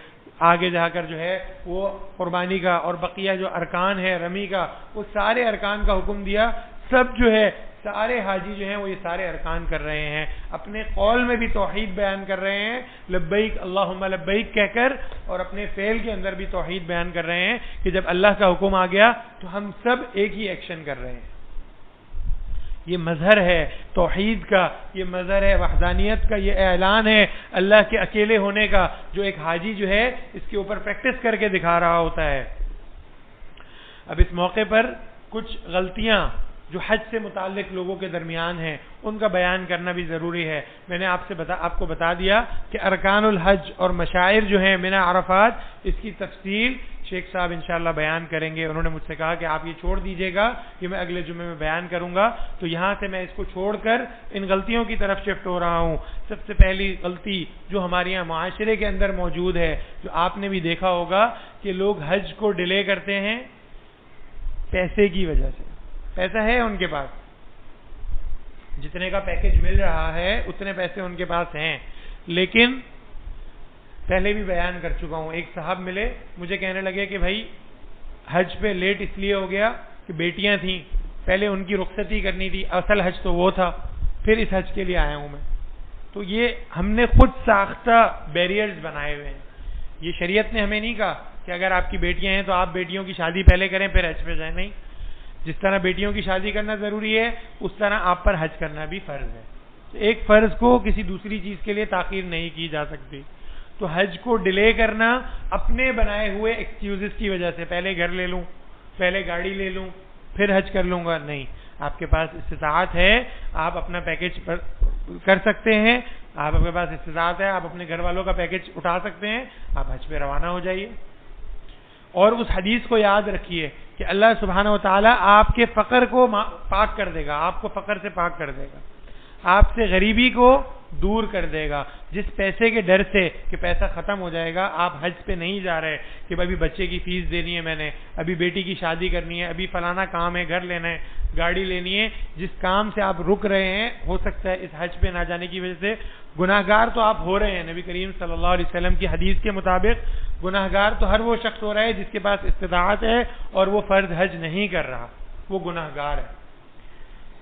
آگے جا کر جو ہے وہ قربانی کا اور بقیہ جو ارکان ہے رمی کا، وہ سارے ارکان کا حکم دیا۔ سب جو ہے سارے حاجی جو ہیں وہ یہ سارے ارکان کر رہے ہیں، اپنے قول میں بھی توحید بیان کر رہے ہیں لبیک اللہم لبیک کہہ کر، اور اپنے فعل کے اندر بھی توحید بیان کر رہے ہیں کہ جب اللہ کا حکم آ گیا تو ہم سب ایک ہی ایکشن کر رہے ہیں۔ یہ مظہر ہے توحید کا، یہ مظہر ہے وحدانیت کا، یہ اعلان ہے اللہ کے اکیلے ہونے کا، جو ایک حاجی جو ہے اس کے اوپر پریکٹس کر کے دکھا رہا ہوتا ہے۔ اب اس موقع پر کچھ غلطیاں جو حج سے متعلق لوگوں کے درمیان ہیں ان کا بیان کرنا بھی ضروری ہے۔ میں نے آپ کو بتا دیا کہ ارکان الحج اور مشاعر جو ہیں منی عرفات، اس کی تفصیل شیخ صاحب انشاءاللہ بیان کریں گے۔ انہوں نے مجھ سے کہا کہ آپ یہ چھوڑ دیجئے گا، یہ میں اگلے جمعے میں بیان کروں گا، تو یہاں سے میں اس کو چھوڑ کر ان غلطیوں کی طرف شفٹ ہو رہا ہوں۔ سب سے پہلی غلطی جو ہمارے یہاں معاشرے کے اندر موجود ہے، جو آپ نے بھی دیکھا ہوگا کہ لوگ حج کو ڈیلے کرتے ہیں پیسے کی وجہ سے۔ پیسہ ہے ان کے پاس، جتنے کا پیکج مل رہا ہے اتنے پیسے ان کے پاس ہیں، لیکن پہلے بھی بیان کر چکا ہوں، ایک صاحب ملے مجھے کہنے لگے کہ بھائی حج پہ لیٹ اس لیے ہو گیا کہ بیٹیاں تھیں، پہلے ان کی رخصتی کرنی تھی، اصل حج تو وہ تھا، پھر اس حج کے لیے آیا ہوں میں۔ تو یہ ہم نے خود ساختہ بیریئرز بنائے ہوئے ہیں۔ یہ شریعت نے ہمیں نہیں کہا کہ اگر آپ کی بیٹیاں ہیں تو آپ بیٹیوں کی شادی پہلے کریں پھر حج پہ جائیں، نہیں۔ جس طرح بیٹیوں کی شادی کرنا ضروری ہے اس طرح آپ پر حج کرنا بھی فرض ہے۔ ایک فرض کو کسی دوسری چیز کے لیے تاخیر نہیں کی جا سکتی۔ تو حج کو ڈیلے کرنا اپنے بنائے ہوئے ایکسکیوزز کی وجہ سے، پہلے گھر لے لوں، پہلے گاڑی لے لوں، پھر حج کر لوں گا، نہیں۔ آپ کے پاس استطاعت ہے، آپ اپنا پیکج کر سکتے ہیں، آپ کے پاس استطاعت ہے، آپ اپنے گھر والوں کا پیکج اٹھا سکتے ہیں، آپ حج پہ روانہ ہو جائیے۔ اور اس حدیث کو یاد رکھیے کہ اللہ سبحانہ و تعالیٰ آپ کے فقر کو پاک کر دے گا، آپ کو فقر سے پاک کر دے گا، آپ سے غریبی کو دور کر دے گا۔ جس پیسے کے ڈر سے کہ پیسہ ختم ہو جائے گا آپ حج پہ نہیں جا رہے کہ ابھی بچے کی فیس دینی ہے، میں نے ابھی بیٹی کی شادی کرنی ہے، ابھی فلانا کام ہے، گھر لینا ہے، گاڑی لینی ہے، جس کام سے آپ رک رہے ہیں ہو سکتا ہے اس حج پہ نہ جانے کی وجہ سے گناہگار تو آپ ہو رہے ہیں۔ نبی کریم صلی اللہ علیہ وسلم کی حدیث کے مطابق گناہگار تو ہر وہ شخص ہو رہا ہے جس کے پاس استطاعت ہے اور وہ فرض حج نہیں کر رہا، وہ گناہگار ہے۔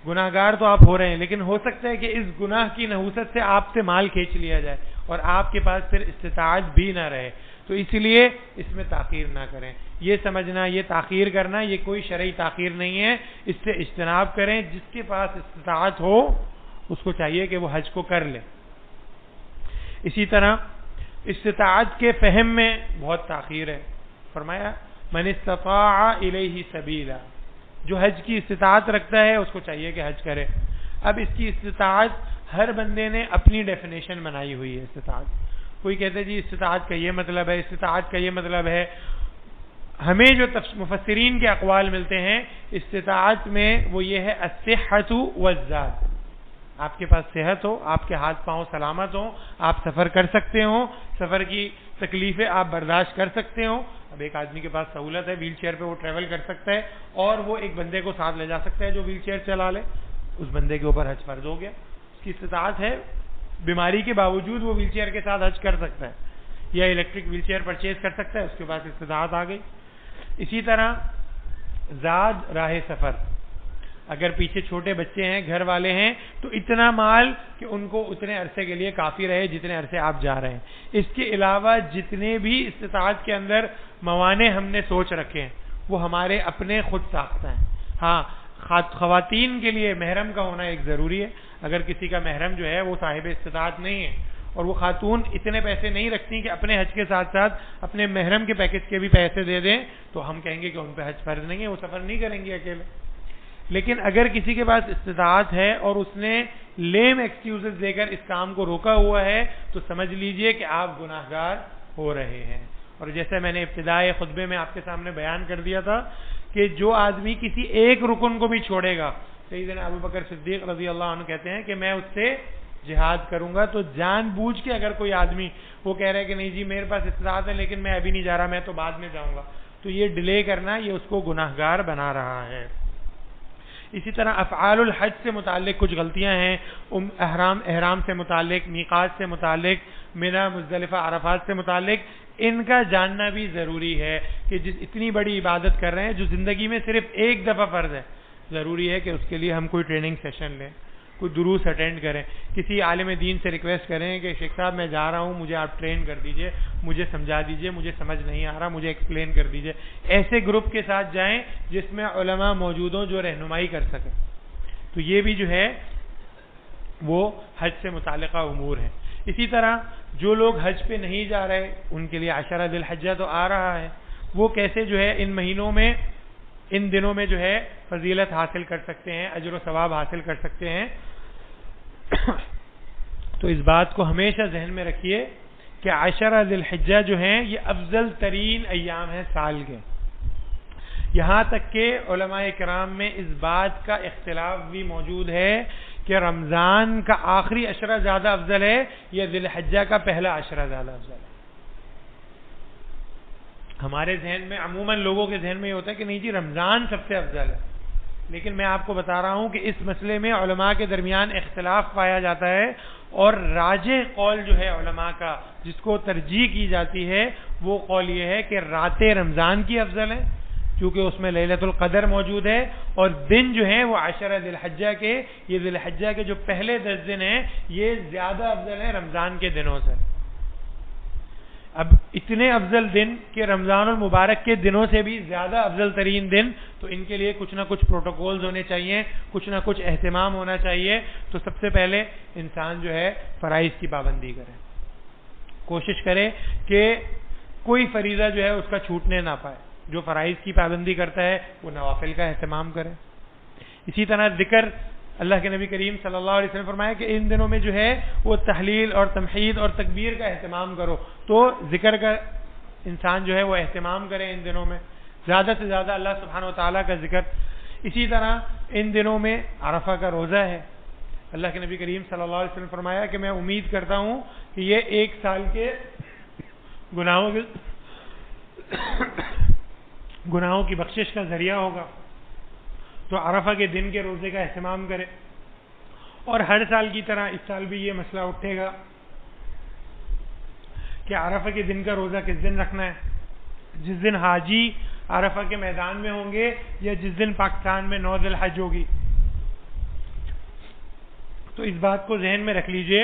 گناہگار تو آپ ہو رہے ہیں، لیکن ہو سکتا ہے کہ اس گناہ کی نحوست سے آپ سے مال کھینچ لیا جائے اور آپ کے پاس پھر استطاعت بھی نہ رہے، تو اس لیے اس میں تاخیر نہ کریں۔ یہ سمجھنا، یہ تاخیر کرنا یہ کوئی شرعی تاخیر نہیں ہے، اس سے اجتناب کریں۔ جس کے پاس استطاعت ہو اس کو چاہیے کہ وہ حج کو کر لے۔ اسی طرح استطاعت کے فہم میں بہت تاخیر ہے۔ فرمایا من استطاع الیہ سبیلا، جو حج کی استطاعت رکھتا ہے اس کو چاہیے کہ حج کرے۔ اب اس کی استطاعت ہر بندے نے اپنی ڈیفینیشن بنائی ہوئی ہے۔ استطاعت کوئی کہتے ہیں جی استطاعت کا یہ مطلب ہے، استطاعت کا یہ مطلب ہے۔ ہمیں جو مفسرین کے اقوال ملتے ہیں استطاعت میں وہ یہ ہے الصحۃ والزاد، آپ کے پاس صحت ہو، آپ کے ہاتھ پاؤں سلامت ہوں، آپ سفر کر سکتے ہوں، سفر کی تکلیفیں آپ برداشت کر سکتے ہوں۔ اب ایک آدمی کے پاس سہولت ہے، ویل چیئر پہ وہ ٹریول کر سکتا ہے اور وہ ایک بندے کو ساتھ لے جا سکتا ہے جو ویل چیئر چلا لے، اس بندے کے اوپر حج فرض ہو گیا، اس کی استطاعت ہے، بیماری کے باوجود وہ ویل چیئر کے ساتھ حج کر سکتا ہے۔ یا الیکٹرک ویل چیئر پرچیز کر سکتا ہے، اس کے پاس استطاعت آ گئی۔ اسی طرح زاد راہ سفر، اگر پیچھے چھوٹے بچے ہیں، گھر والے ہیں، تو اتنا مال کہ ان کو اتنے عرصے کے لیے کافی رہے جتنے عرصے آپ جا رہے ہیں۔ اس کے علاوہ جتنے بھی استطاعت کے اندر موانع ہم نے سوچ رکھے ہیں وہ ہمارے اپنے خود ساختہ ہیں۔ ہاں، خواتین کے لیے محرم کا ہونا ایک ضروری ہے۔ اگر کسی کا محرم جو ہے وہ صاحب استطاعت نہیں ہے اور وہ خاتون اتنے پیسے نہیں رکھتی کہ اپنے حج کے ساتھ ساتھ اپنے محرم کے پیکج کے بھی پیسے دے دیں، تو ہم کہیں گے کہ ان پہ حج فرض نہیں ہے، وہ سفر نہیں کریں گے اکیلے۔ لیکن اگر کسی کے پاس استطاعت ہے اور اس نے لیم ایکسکیوزز دے کر اس کام کو روکا ہوا ہے تو سمجھ لیجئے کہ آپ گناہگار ہو رہے ہیں۔ اور جیسے میں نے ابتدائی خطبے میں آپ کے سامنے بیان کر دیا تھا کہ جو آدمی کسی ایک رکن کو بھی چھوڑے گا، سیدنا ابو بکر صدیق رضی اللہ عنہ کہتے ہیں کہ میں اس سے جہاد کروں گا۔ تو جان بوجھ کے اگر کوئی آدمی وہ کہہ رہا ہے کہ نہیں جی میرے پاس استطاعت ہے لیکن میں ابھی نہیں جا رہا، میں تو بعد میں جاؤں گا، تو یہ ڈیلے کرنا یہ اس کو گناہگار بنا رہا ہے۔ اسی طرح افعال الحج سے متعلق کچھ غلطیاں ہیں، احرام سے متعلق، میقات سے متعلق، منی، مزدلفہ، عرفات سے متعلق، ان کا جاننا بھی ضروری ہے کہ جس اتنی بڑی عبادت کر رہے ہیں جو زندگی میں صرف ایک دفعہ فرض ہے، ضروری ہے کہ اس کے لیے ہم کوئی ٹریننگ سیشن لیں، کوئی دروس اٹینڈ کریں، کسی عالم دین سے ریکویسٹ کریں کہ شیخ صاحب میں جا رہا ہوں، مجھے آپ ٹرین کر دیجئے، مجھے سمجھا دیجئے، مجھے سمجھ نہیں آ رہا، مجھے ایکسپلین کر دیجئے۔ ایسے گروپ کے ساتھ جائیں جس میں علماء موجود ہوں جو رہنمائی کر سکیں۔ تو یہ بھی جو ہے وہ حج سے متعلقہ امور ہیں۔ اسی طرح جو لوگ حج پہ نہیں جا رہے ان کے لیے عشرہ ذی الحجہ تو آ رہا ہے، وہ کیسے جو ہے ان مہینوں میں، ان دنوں میں جو ہے فضیلت حاصل کر سکتے ہیں، اجر و ثواب حاصل کر سکتے ہیں۔ تو اس بات کو ہمیشہ ذہن میں رکھیے کہ عشرہ ذی الحجہ جو ہیں یہ افضل ترین ایام ہیں سال کے، یہاں تک کہ علماء کرام میں اس بات کا اختلاف بھی موجود ہے کہ رمضان کا آخری عشرہ زیادہ افضل ہے یا ذی الحجہ کا پہلا عشرہ زیادہ افضل ہے۔ ہمارے ذہن میں عموماً لوگوں کے ذہن میں یہ ہوتا ہے کہ نہیں جی رمضان سب سے افضل ہے، لیکن میں آپ کو بتا رہا ہوں کہ اس مسئلے میں علماء کے درمیان اختلاف پایا جاتا ہے، اور راجح قول جو ہے علماء کا جس کو ترجیح کی جاتی ہے وہ قول یہ ہے کہ رات رمضان کی افضل ہے کیونکہ اس میں لیلۃ القدر موجود ہے، اور دن جو ہیں وہ عشرہ ذی الحجہ کے، یہ ذی الحجہ کے جو پہلے 10 دن ہیں یہ زیادہ افضل ہیں رمضان کے دنوں سے۔ اب اتنے افضل دن کہ رمضان المبارک کے دنوں سے بھی زیادہ افضل ترین دن، تو ان کے لیے کچھ نہ کچھ پروٹوکولز ہونے چاہیے، کچھ نہ کچھ اہتمام ہونا چاہیے۔ تو سب سے پہلے انسان جو ہے فرائض کی پابندی کرے، کوشش کرے کہ کوئی فریضہ جو ہے اس کا چھوٹنے نہ پائے، جو فرائض کی پابندی کرتا ہے وہ نوافل کا اہتمام کرے۔ اسی طرح ذکر، اللہ کے نبی کریم صلی اللہ علیہ وسلم فرمایا کہ ان دنوں میں جو ہے وہ تحلیل اور تمحید اور تکبیر کا اہتمام کرو، تو ذکر کا انسان جو ہے وہ اہتمام کرے ان دنوں میں، زیادہ سے زیادہ اللہ سبحانہ و تعالیٰ کا ذکر۔ اسی طرح ان دنوں میں عرفہ کا روزہ ہے، اللہ کے نبی کریم صلی اللہ علیہ وسلم فرمایا کہ میں امید کرتا ہوں کہ یہ 1 سال کے گناہوں کی بخشش کا ذریعہ ہوگا، تو عرفہ کے دن کے روزے کا اہتمام کرے۔ اور ہر سال کی طرح اس سال بھی یہ مسئلہ اٹھے گا کہ عرفہ کے دن کا روزہ کس دن رکھنا ہے، جس دن حاجی عرفہ کے میدان میں ہوں گے یا جس دن پاکستان میں 9 ذی الحج ہوگی۔ تو اس بات کو ذہن میں رکھ لیجئے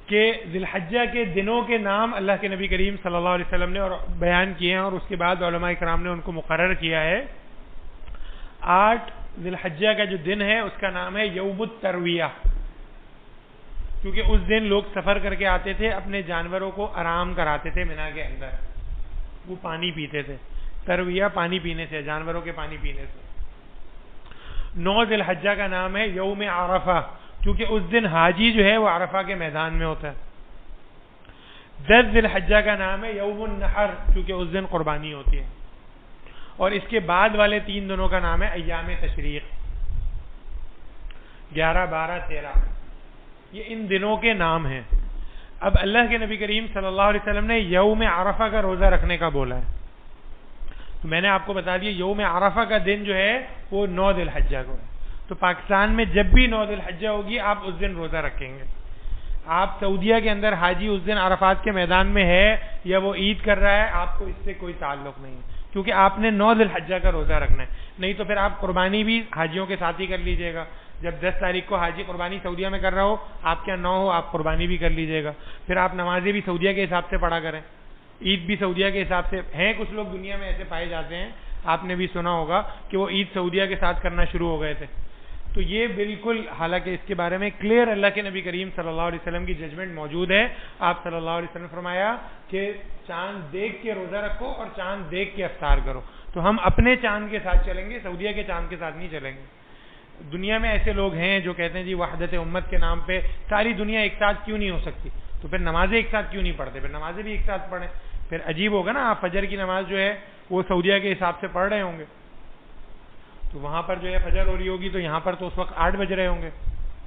کہ ذی الحجہ کے دنوں کے نام اللہ کے نبی کریم صلی اللہ علیہ وسلم نے اور بیان کیے ہیں، اور اس کے بعد علماء کرام نے ان کو مقرر کیا ہے۔ 8 ذی الحجہ کا جو دن ہے اس کا نام ہے یوم الترویہ، کیونکہ اس دن لوگ سفر کر کے آتے تھے، اپنے جانوروں کو آرام کراتے تھے منا کے اندر، وہ پانی پیتے تھے، ترویہ پانی پینے سے، جانوروں کے پانی پینے سے۔ 9 ذی الحجہ کا نام ہے یوم عرفہ، کیونکہ اس دن حاجی جو ہے وہ عرفہ کے میدان میں ہوتا ہے۔ 10 ذی الحجہ کا نام ہے یوم النحر، کیونکہ اس دن قربانی ہوتی ہے۔ اور اس کے بعد والے 3 دنوں کا نام ہے ایام تشریق، 11، 12، 13، یہ ان دنوں کے نام ہیں۔ اب اللہ کے نبی کریم صلی اللہ علیہ وسلم نے یوم عرفہ کا روزہ رکھنے کا بولا ہے، تو میں نے آپ کو بتا دیا یوم عرفہ کا دن جو ہے وہ 9 ذی الحجہ کو ہے، تو پاکستان میں جب بھی 9 ذی الحجہ ہوگی آپ اس دن روزہ رکھیں گے۔ آپ سعودیہ کے اندر حاجی اس دن عرفات کے میدان میں ہے یا وہ عید کر رہا ہے، آپ کو اس سے کوئی تعلق نہیں ہے، کیونکہ آپ نے 9 ذی الحجہ کا روزہ رکھنا ہے. نہیں تو پھر آپ قربانی بھی حاجیوں کے ساتھ ہی کر لیجئے گا. جب 10 تاریخ کو حاجی قربانی سعودیہ میں کر رہا ہو، آپ کے 9 ہو، آپ قربانی بھی کر لیجئے گا. پھر آپ نمازیں بھی سعودیہ کے حساب سے پڑھا کریں، عید بھی سعودیہ کے حساب سے. ہیں کچھ لوگ دنیا میں ایسے پائے جاتے ہیں، آپ نے بھی سنا ہوگا کہ وہ عید سعودیہ کے ساتھ کرنا شروع ہو گئے تھے. تو یہ بالکل، حالانکہ اس کے بارے میں کلیئر اللہ کے نبی کریم صلی اللہ علیہ وسلم کی ججمنٹ موجود ہے. آپ صلی اللہ علیہ وسلم نے فرمایا کہ چاند دیکھ کے روزہ رکھو اور چاند دیکھ کے افطار کرو. تو ہم اپنے چاند کے ساتھ چلیں گے، سعودیہ کے چاند کے ساتھ نہیں چلیں گے. دنیا میں ایسے لوگ ہیں جو کہتے ہیں جی وحدت امت کے نام پہ ساری دنیا ایک ساتھ کیوں نہیں ہو سکتی، تو پھر نمازیں ایک ساتھ کیوں نہیں پڑھتے؟ پھر نمازیں بھی ایک ساتھ پڑھیں. پھر عجیب ہوگا نا، آپ فجر کی نماز جو ہے وہ سعودیہ کے حساب سے پڑھ رہے ہوں گے، تو وہاں پر جو ہے فجر ہو رہی ہوگی تو یہاں پر تو اس وقت 8 بج رہے ہوں گے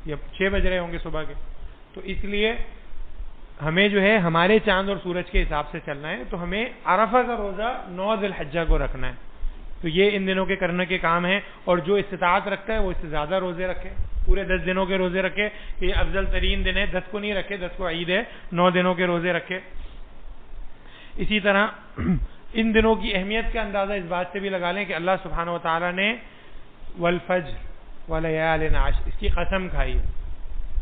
یا 6 بج رہے ہوں گے صبح کے. تو اس لیے ہمیں جو ہے ہمارے چاند اور سورج کے حساب سے چلنا ہے. تو ہمیں عرفہ کا روزہ 9 ذی الحجہ کو رکھنا ہے. تو یہ ان دنوں کے کرنے کے کام ہیں، اور جو استطاعت رکھتا ہے وہ اس سے زیادہ روزے رکھے، پورے 10 دنوں کے روزے رکھے. یہ افضل ترین دن ہے، 10 کو نہیں رکھے، 10 کو عید ہے، 9 دنوں کے روزے رکھے. اسی طرح ان دنوں کی اہمیت کا اندازہ اس بات سے بھی لگا لیں کہ اللہ سبحانہ و تعالیٰ نے والفجر ولیال عشر، اس کی قسم کھائی ہے،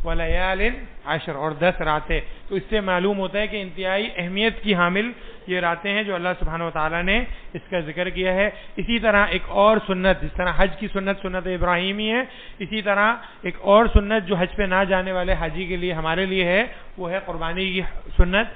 ولیال عشر، اور 10 راتیں. تو اس سے معلوم ہوتا ہے کہ انتہائی اہمیت کی حامل یہ راتیں ہیں جو اللہ سبحانہ و تعالیٰ نے اس کا ذکر کیا ہے. اسی طرح ایک اور سنت، جس طرح حج کی سنت ابراہیمی ہے، اسی طرح ایک اور سنت جو حج پہ نہ جانے والے حاجی کے لیے ہمارے لیے ہے، وہ ہے قربانی کی سنت.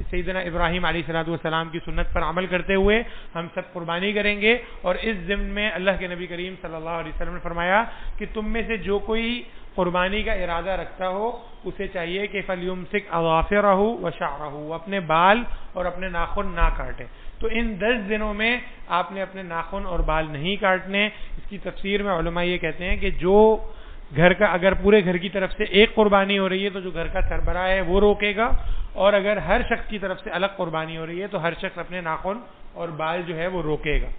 سیدنا ابراہیم علیہ الصلوۃ والسلام کی سنت پر عمل کرتے ہوئے ہم سب قربانی کریں گے. اور اس ضمن میں اللہ کے نبی کریم صلی اللہ علیہ وسلم نے فرمایا کہ تم میں سے جو کوئی قربانی کا ارادہ رکھتا ہو اسے چاہیے کہ فلیمسک اظافرہ وشعرہ، اپنے بال اور اپنے ناخن نہ کاٹے. تو ان 10 دنوں میں آپ نے اپنے ناخن اور بال نہیں کاٹنے. اس کی تفسیر میں علماء یہ کہتے ہیں کہ جو گھر کا، اگر پورے گھر کی طرف سے ایک قربانی ہو رہی ہے تو جو گھر کا سربراہ ہے وہ روکے گا، اور اگر ہر شخص کی طرف سے الگ قربانی ہو رہی ہے تو ہر شخص اپنے ناخن اور بال جو ہے وہ روکے گا.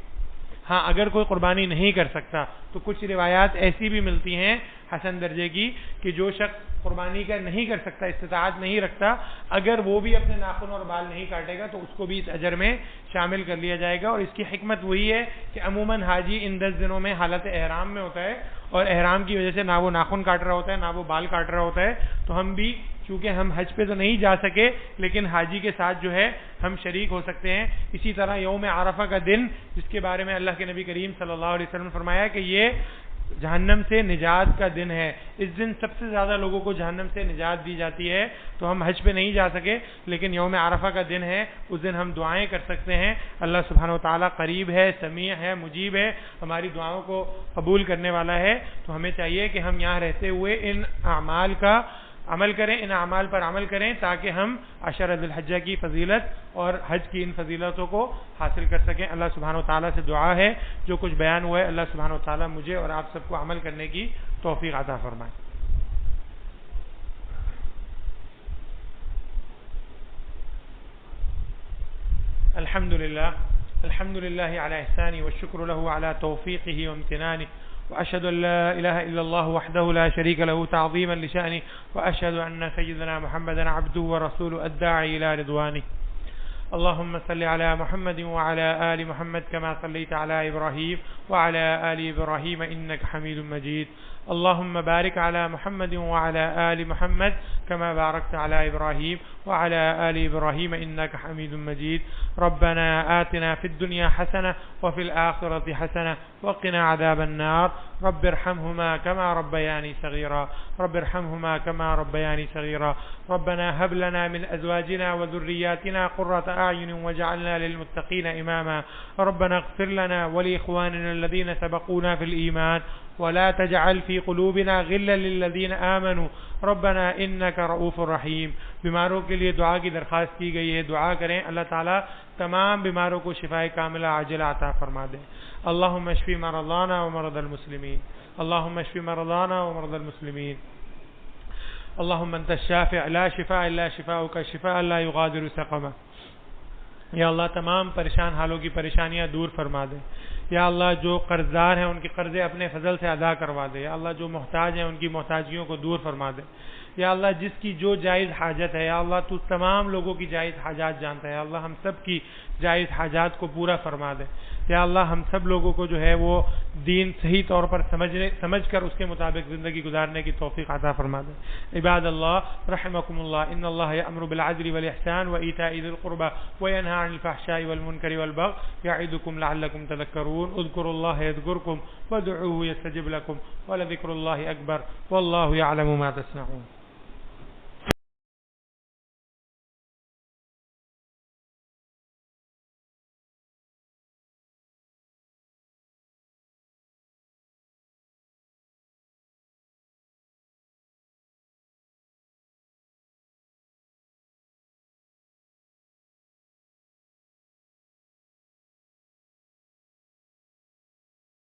ہاں اگر کوئی قربانی نہیں کر سکتا تو کچھ روایات ایسی بھی ملتی ہیں حسن درجے کی کہ جو شخص قربانی کا نہیں کر سکتا، استطاعت نہیں رکھتا، اگر وہ بھی اپنے ناخن اور بال نہیں کاٹے گا تو اس کو بھی اس اجر میں شامل کر لیا جائے گا. اور اس کی حکمت وہی ہے کہ عموماً حاجی ان 10 دنوں میں حالت احرام میں ہوتا ہے، اور احرام کی وجہ سے نہ وہ ناخن کاٹ رہا ہوتا ہے نہ وہ بال کاٹ رہا ہوتا ہے. تو ہم بھی چونکہ ہم حج پہ تو نہیں جا سکے لیکن حاجی کے ساتھ جو ہے ہم شریک ہو سکتے ہیں. اسی طرح یوم عرفہ کا دن، جس کے بارے میں اللہ کے نبی کریم صلی اللہ علیہ وسلم نے فرمایا کہ یہ جہنم سے نجات کا دن ہے، اس دن سب سے زیادہ لوگوں کو جہنم سے نجات دی جاتی ہے. تو ہم حج پہ نہیں جا سکے لیکن یوم عرفہ کا دن ہے، اس دن ہم دعائیں کر سکتے ہیں. اللہ سبحانہ و تعالیٰ قریب ہے، سمیع ہے، مجیب ہے، ہماری دعاؤں کو قبول کرنے والا ہے. تو ہمیں چاہیے کہ ہم یہاں رہتے ہوئے ان اعمال کا عمل کریں، ان اعمال پر عمل کریں تاکہ ہم عشر ذی الحجہ کی فضیلت اور حج کی ان فضیلتوں کو حاصل کر سکیں. اللہ سبحانہ و تعالیٰ سے دعا ہے جو کچھ بیان ہوا ہے اللہ سبحانہ و تعالیٰ مجھے اور آپ سب کو عمل کرنے کی توفیق عطا فرمائے. الحمد للہ علی احسانہ والشکر له علی توفیقہ وامتنانہ، وأشهد أن لا إله إلا الله وحده لا شريك له تعظيما لشأنه، وأشهد أن سيدنا محمدا عبده ورسوله الداعي إلى رضوانه. اللهم صل على محمد وعلى آل محمد كما صليت على إبراهيم وعلى آل إبراهيم إنك حميد مجيد. اللهم بارك على محمد وعلى آل محمد كما باركت على إبراهيم وعلى آل إبراهيم إنك حميد مجيد. ربنا آتنا في الدنيا حسنة وفي الآخرة حسنة وقنا عذاب النار. رب ارحمهما كما ربياني صغيرا، رب ارحمهما كما ربياني صغيرا. ربنا هب لنا من أزواجنا وذرياتنا قرة أعين واجعلنا للمتقين إماما. ربنا اغفر لنا ولإخواننا الذين سبقونا في الإيمان ولا تجعل في قلوبنا غلا للذين آمنوا ربنا انك رؤوف رحیم. بیماروں کے لیے دعا کی درخواست کی گئی ہے، دعا کریں اللہ تعالیٰ تمام بیماروں کو شفائے کاملہ عاجلہ عطا فرما دے. اللهم اشف مرضانا ومرضى المسلمين، اللهم اشف مرضانا ومرضى المسلمين. اللهم انت الشافع لا شفاء الا شفاؤك شفاء لا يغادر سقما. یا اللہ تمام پریشان حالوں کی پریشانیاں دور فرما دے. یا اللہ جو قرضدار ہیں ان کے قرضے اپنے فضل سے ادا کروا دے. یا اللہ جو محتاج ہیں ان کی محتاجیوں کو دور فرما دے. یا اللہ جس کی جو جائز حاجت ہے یا اللہ تو تمام لوگوں کی جائز حاجات جانتا ہے، یا اللہ ہم سب کی جائز حاجات کو پورا فرما دے، یا اللہ ہم سب لوگوں کو جو ہے وہ دین صحیح طور پر سمجھ کر اس کے مطابق زندگی گزارنے کی توفیق عطا فرما دے۔ عباد اللہ رحمکم اللہ، ان اللہ یأمر بالعدل والاحسان وایتاء ذی القربى وینہی عن الفحشاء والمنکر والبغی یعظکم لعلکم تذکرون، اذکروا اللہ یذکرکم وادعوه یستجب لکم ولذکر اللہ اکبر واللہ یعلم ما تصنعون۔